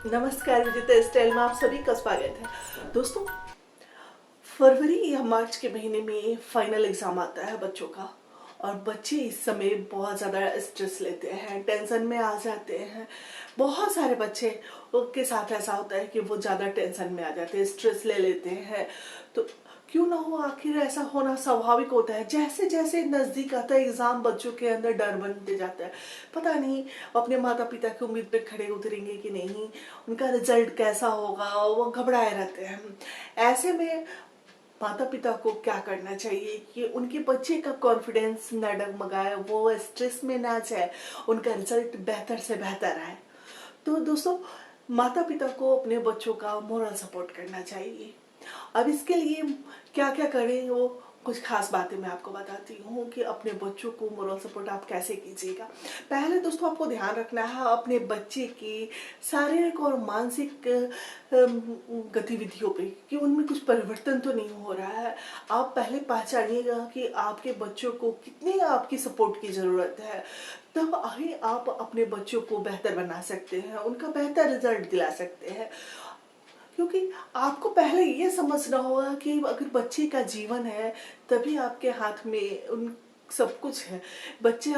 नमस्कार विजेता स्टाइल में आप सभी का स्वागत है दोस्तों। फरवरी या मार्च के महीने में फाइनल एग्जाम आता है बच्चों का। और बच्चे इस समय बहुत ज़्यादा स्ट्रेस लेते हैं, टेंशन में आ जाते हैं। बहुत सारे बच्चे के साथ ऐसा होता है कि वो ज़्यादा टेंशन में आ जाते हैं, स्ट्रेस ले लेते हैं। तो क्यों ना हो, आखिर ऐसा होना स्वाभाविक होता है। जैसे जैसे नज़दीक आता है एग्ज़ाम, बच्चों के अंदर डर बनते जाता है। पता नहीं अपने माता पिता की उम्मीद पे खड़े उतरेंगे कि नहीं, उनका रिजल्ट कैसा होगा, वो घबराए रहते हैं। ऐसे में माता पिता को क्या करना चाहिए कि उनके बच्चे का कॉन्फिडेंस न डगमगाए, वो स्ट्रेस में ना जाए, उनका रिजल्ट बेहतर से बेहतर आए। तो दोस्तों, माता पिता को अपने बच्चों का मोरल सपोर्ट करना चाहिए। अब इसके लिए क्या क्या करें, वो कुछ खास बातें मैं आपको बताती हूँ कि अपने बच्चों को मोरल सपोर्ट आप कैसे कीजिएगा। पहले दोस्तों, आपको ध्यान रखना है अपने बच्चे की शारीरिक और मानसिक गतिविधियों पे कि उनमें कुछ परिवर्तन तो नहीं हो रहा है। आप पहले पहचानिएगा कि आपके बच्चों को कितनी आपकी सपोर्ट की ज़रूरत है। तब ही आप अपने बच्चों को बेहतर बना सकते हैं, उनका बेहतर रिजल्ट दिला सकते हैं। क्योंकि आपको पहले ये समझना होगा कि अगर बच्चे का जीवन है तभी आपके हाथ में उन सब कुछ है। बच्चे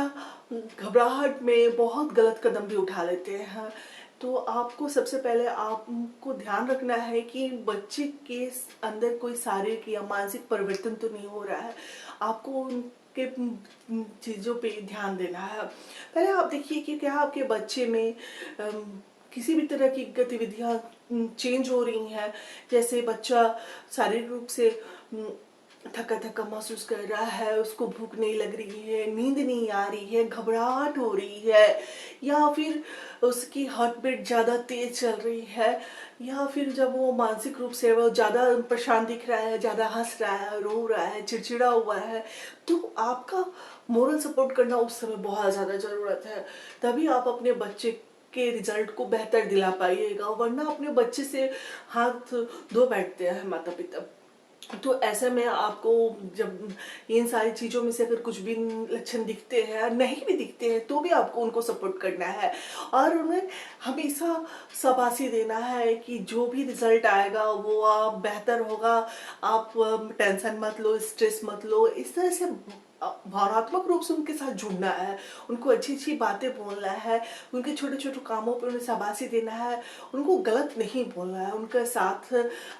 घबराहट में बहुत गलत कदम भी उठा लेते हैं। तो आपको सबसे पहले आपको ध्यान रखना है कि बच्चे के अंदर कोई शारीरिक या मानसिक परिवर्तन तो नहीं हो रहा है। आपको उनके चीज़ों पे ध्यान देना है। पहले आप देखिए कि क्या आपके बच्चे में किसी भी तरह की गतिविधियां चेंज हो रही हैं। जैसे बच्चा शारीरिक रूप से थका थका महसूस कर रहा है, उसको भूख नहीं लग रही है, नींद नहीं आ रही है, घबराहट हो रही है, या फिर उसकी हार्ट बीट ज़्यादा तेज चल रही है, या फिर जब वो मानसिक रूप से वो ज़्यादा परेशान दिख रहा है, ज़्यादा हंस रहा है, रो रहा है, चिड़चिड़ा हुआ है, तो आपका मोरल सपोर्ट करना उस समय बहुत ज़्यादा ज़रूरत है। तभी आप अपने बच्चे के रिजल्ट को बेहतर दिला पाइएगा, वरना अपने बच्चे से हाथ धो बैठते हैं माता पिता। तो ऐसे में आपको जब इन सारी चीज़ों में से अगर कुछ भी लक्षण दिखते हैं, नहीं भी दिखते हैं, तो भी आपको उनको सपोर्ट करना है और उन्हें हमेशा शाबाशी देना है कि जो भी रिजल्ट आएगा वो आप बेहतर होगा। आप टेंशन मत लो, स्ट्रेस मत लो। इस तरह से भावनात्मक रूप से उनके साथ जुड़ना है, उनको अच्छी अच्छी बातें बोलना है, उनके छोटे छोटे कामों पर उन्हें शाबाशी देना है, उनको गलत नहीं बोलना है, उनके साथ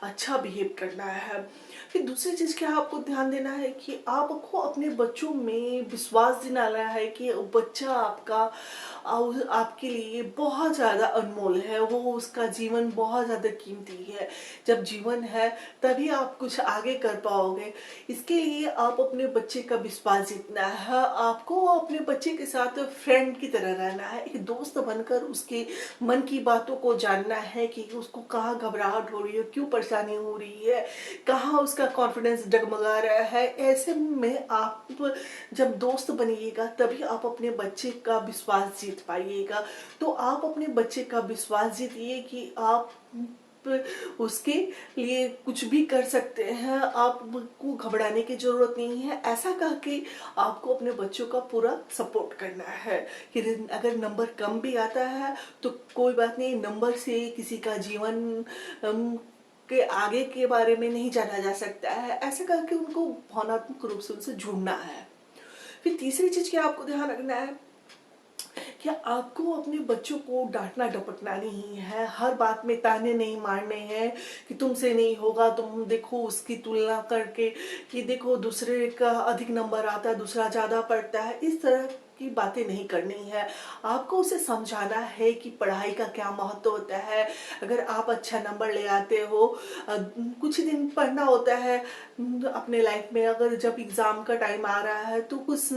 अच्छा बिहेव करना है। फिर दूसरी चीज़ क्या आपको ध्यान देना है कि आपको अपने बच्चों में विश्वास दिलाना है कि बच्चा आपका आपके लिए बहुत ज़्यादा अनमोल है, वो उसका जीवन बहुत ज़्यादा कीमती है। जब जीवन है तभी आप कुछ आगे कर पाओगे। इसके लिए आप अपने बच्चे का विश्वास जीतना है। आपको अपने बच्चे के साथ फ्रेंड की तरह रहना है, एक दोस्त बनकर उसके मन की बातों को जानना है कि उसको कहाँ घबराहट हो रही है, क्यों परेशानी हो रही है, कहाँ उसका कॉन्फिडेंस डगमगा रहा है। ऐसे में आप जब दोस्त बनिएगा तभी आप अपने बच्चे का विश्वास जीत पाइएगा। तो आप अपने बच्चे का विश्वास जीतिए कि आप उसके लिए कुछ भी कर सकते हैं, आपको घबराने की जरूरत नहीं है। ऐसा कह के आपको अपने बच्चों का पूरा सपोर्ट करना है कि अगर नंबर कम भी आता है तो कोई बात नहीं, नंबर से किसी का जीवन के आगे के बारे में नहीं जाना जा सकता है। ऐसे करके उनको भावनात्मक रूप से उनसे जुड़ना है। फिर तीसरी चीज क्या आपको ध्यान रखना है, क्या आपको अपने बच्चों को डांटना डपटना नहीं है, हर बात में ताने नहीं मारने हैं कि तुमसे नहीं होगा, तुम देखो उसकी तुलना करके कि देखो दूसरे का अधिक नंबर आता है, दूसरा ज़्यादा पढ़ता है। इस तरह की बातें नहीं करनी है। आपको उसे समझाना है कि पढ़ाई का क्या महत्व होता है। अगर आप अच्छा नंबर ले आते हो, कुछ ही दिन पढ़ना होता है अपने लाइफ में, अगर जब एग्ज़ाम का टाइम आ रहा है तो कुछ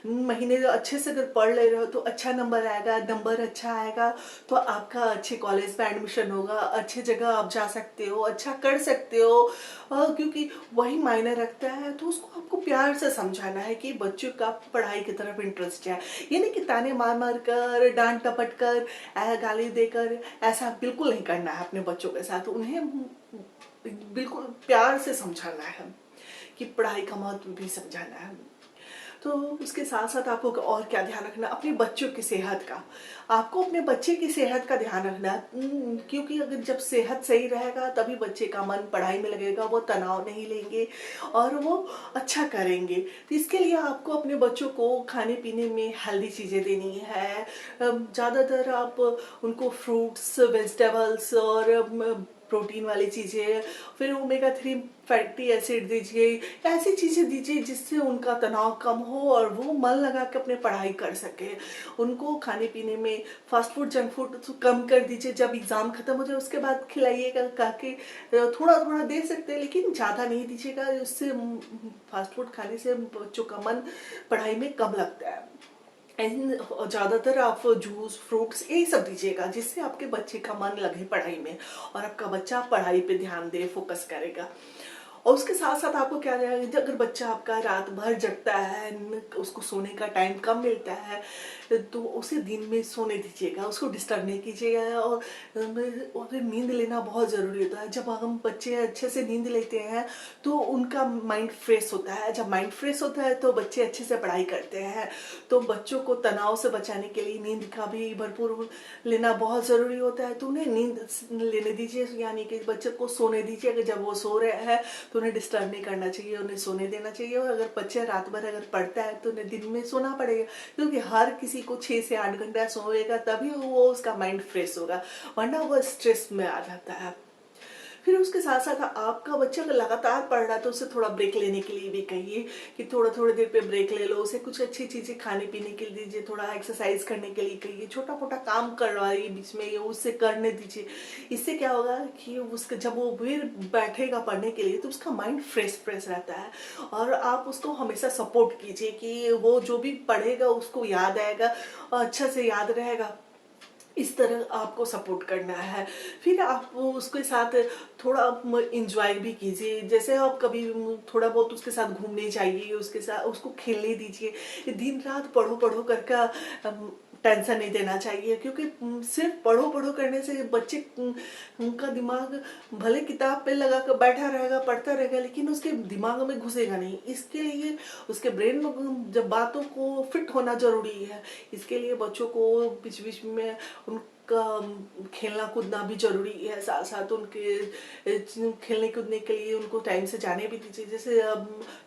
महीने अच्छे से अगर पढ़ ले रहे हो तो अच्छा नंबर आएगा। नंबर अच्छा आएगा तो आपका अच्छे कॉलेज में एडमिशन होगा, अच्छे जगह आप जा सकते हो, अच्छा कर सकते हो, क्योंकि वही मायने रखता है। तो उसको आपको प्यार से समझाना है कि बच्चों का पढ़ाई की तरफ इंटरेस्ट है। ये नहीं कि ताने मार मार कर, डांट टपट कर, गाली देकर, ऐसा बिल्कुल नहीं करना है अपने बच्चों के साथ। उन्हें बिल्कुल प्यार से समझाना है कि पढ़ाई का महत्व भी समझाना है। तो उसके साथ साथ आपको और क्या ध्यान रखना, अपने बच्चों की सेहत का। आपको अपने बच्चे की सेहत का ध्यान रखना है, क्योंकि अगर जब सेहत सही रहेगा तभी बच्चे का मन पढ़ाई में लगेगा, वो तनाव नहीं लेंगे और वो अच्छा करेंगे। तो इसके लिए आपको अपने बच्चों को खाने पीने में हेल्दी चीज़ें देनी है। ज़्यादातर आप उनको फ्रूट्स, वेजिटेबल्स और प्रोटीन वाली चीज़ें, फिर ओमेगा 3 फैटी एसिड दीजिए। ऐसी चीज़ें दीजिए जिससे उनका तनाव कम हो और वो मन लगा के अपने पढ़ाई कर सके। उनको खाने पीने में फास्ट फूड, जंक फूड तो कम कर दीजिए। जब एग्ज़ाम ख़त्म हो जाए उसके बाद खिलाइएगा, ताकि थोड़ा थोड़ा दे सकते हैं लेकिन ज़्यादा नहीं दीजिएगा। उससे फास्ट फूड खाने से बच्चों का मन पढ़ाई में कम लगता है। ज़्यादातर आप जूस, फ्रूट्स यही सब दीजिएगा जिससे आपके बच्चे का मन लगे पढ़ाई में और आपका बच्चा पढ़ाई पे ध्यान दे, फोकस करेगा। और उसके साथ साथ आपको क्या रहेगा, अगर बच्चा आपका रात भर जगता है, उसको सोने का टाइम कम मिलता है, तो उसे दिन में सोने दीजिएगा, उसको डिस्टर्ब नहीं कीजिएगा। और अगर नींद लेना बहुत ज़रूरी होता है, जब हम बच्चे अच्छे से नींद लेते हैं तो उनका माइंड फ्रेश होता है। जब माइंड फ्रेश होता है तो बच्चे अच्छे से पढ़ाई करते हैं। तो बच्चों को तनाव से बचाने के लिए नींद का भी भरपूर लेना बहुत ज़रूरी होता है। तो उन्हें नींद लेने दीजिए, यानी कि बच्चे को सोने दीजिए। अगर जब वो सो रहे हैं तो उन्हें डिस्टर्ब नहीं करना चाहिए, उन्हें सोने देना चाहिए। और अगर बच्चा रात भर अगर पढ़ता है तो उन्हें दिन में सोना पड़ेगा, क्योंकि हर किसी को 6 से 8 घंटा सोएगा तभी वो उसका माइंड फ्रेश होगा, वरना वो स्ट्रेस में आ जाता है। फिर उसके साथ साथ आपका बच्चा अगर लगातार पढ़ रहा है तो उसे थोड़ा ब्रेक लेने के लिए भी कहिए कि थोड़ी देर पे ब्रेक ले लो। उसे कुछ अच्छी चीज़ें खाने पीने के लिए दीजिए, थोड़ा एक्सरसाइज करने के लिए कहिए, छोटा मोटा काम करवाइए बीच में, ये उससे करने दीजिए। इससे क्या होगा कि उसके जब वो फिर बैठेगा पढ़ने के लिए तो उसका माइंड फ्रेश रहता है। और आप उसको हमेशा सपोर्ट कीजिए कि वो जो भी पढ़ेगा उसको याद आएगा और अच्छा से याद रहेगा। इस तरह आपको सपोर्ट करना है। फिर आप उसके साथ थोड़ा इंजॉय भी कीजिए, जैसे आप कभी थोड़ा बहुत उसके साथ घूमने जाइए, उसके साथ उसको खेलने दीजिए। दिन रात पढ़ो पढ़ो करके टेंशन नहीं देना चाहिए, क्योंकि सिर्फ पढ़ो पढ़ो करने से बच्चे उनका दिमाग भले किताब पे लगा कर बैठा रहेगा, पढ़ता रहेगा, लेकिन उसके दिमाग में घुसेगा नहीं। इसके लिए उसके ब्रेन में जब बातों को फिट होना जरूरी है। इसके लिए बच्चों को बीच बीच में उनका खेलना कूदना भी जरूरी है। साथ साथ उनके खेलने कूदने के लिए उनको टाइम से जाने भी दीजिए, जैसे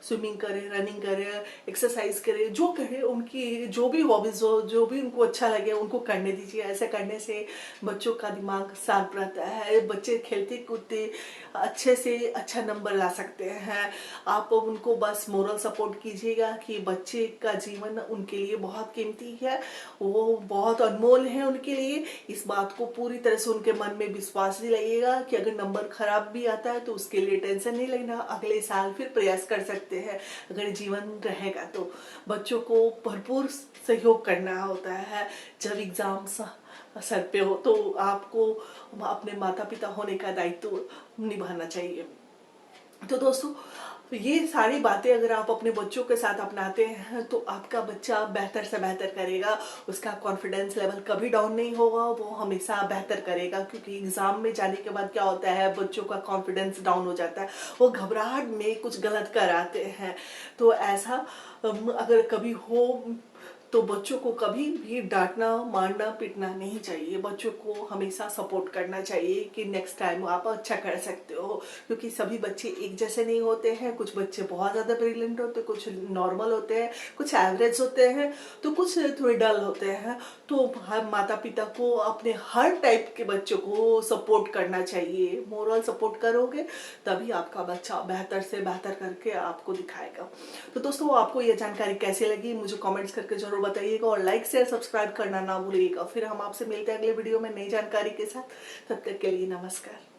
स्विमिंग करें, रनिंग करें, एक्सरसाइज करें, जो करें उनकी जो भी हॉबीज हो, जो भी उनको अच्छा लगे उनको करने दीजिए। ऐसे करने से बच्चों का दिमाग शार्प रहता है, बच्चे खेलते कूदते अच्छे से अच्छा नंबर ला सकते हैं। आप उनको बस मोरल सपोर्ट कीजिएगा कि बच्चे का जीवन उनके लिए बहुत कीमती है, वो बहुत अनमोल है उनके लिए। इस बात को पूरी तरह से उनके मन में विश्वास दिलाइएगा कि अगर नंबर खराब भी आता है तो उसके लिए टेंशन नहीं लेना, अगले साल फिर प्रयास कर सकते हैं अगर जीवन रहेगा तो। बच्चों को भरपूर सहयोग करना होता है। जब एग्जाम सर पे हो तो आपको अपने माता पिता होने का दायित्व निभाना चाहिए। तो दोस्तों, ये सारी बातें अगर आप अपने बच्चों के साथ अपनाते हैं तो आपका बच्चा बेहतर से बेहतर करेगा, उसका कॉन्फिडेंस लेवल कभी डाउन नहीं होगा, वो हमेशा बेहतर करेगा। क्योंकि एग्जाम में जाने के बाद क्या होता है, बच्चों का कॉन्फिडेंस डाउन हो जाता है, वो घबराहट में कुछ गलत कर आते हैं। तो ऐसा अगर कभी हो तो बच्चों को कभी भी डांटना, मारना, पीटना नहीं चाहिए। बच्चों को हमेशा सपोर्ट करना चाहिए कि नेक्स्ट टाइम आप अच्छा कर सकते हो, क्योंकि सभी बच्चे एक जैसे नहीं होते हैं। कुछ बच्चे बहुत ज़्यादा ब्रिलियंट होते हैं, कुछ नॉर्मल होते हैं, कुछ एवरेज होते हैं, तो कुछ थोड़े डल होते हैं। तो हर माता पिता को अपने हर टाइप के बच्चों को सपोर्ट करना चाहिए। मोरल सपोर्ट करोगे तभी आपका बच्चा बेहतर से बेहतर करके आपको दिखाएगा। तो दोस्तों, आपको ये जानकारी कैसी लगी मुझे कमेंट्स करके जरूर बताइएगा और लाइक शेयर सब्सक्राइब करना ना भूलिएगा। फिर हम आपसे मिलते हैं अगले वीडियो में नई जानकारी के साथ। तब तक के लिए नमस्कार।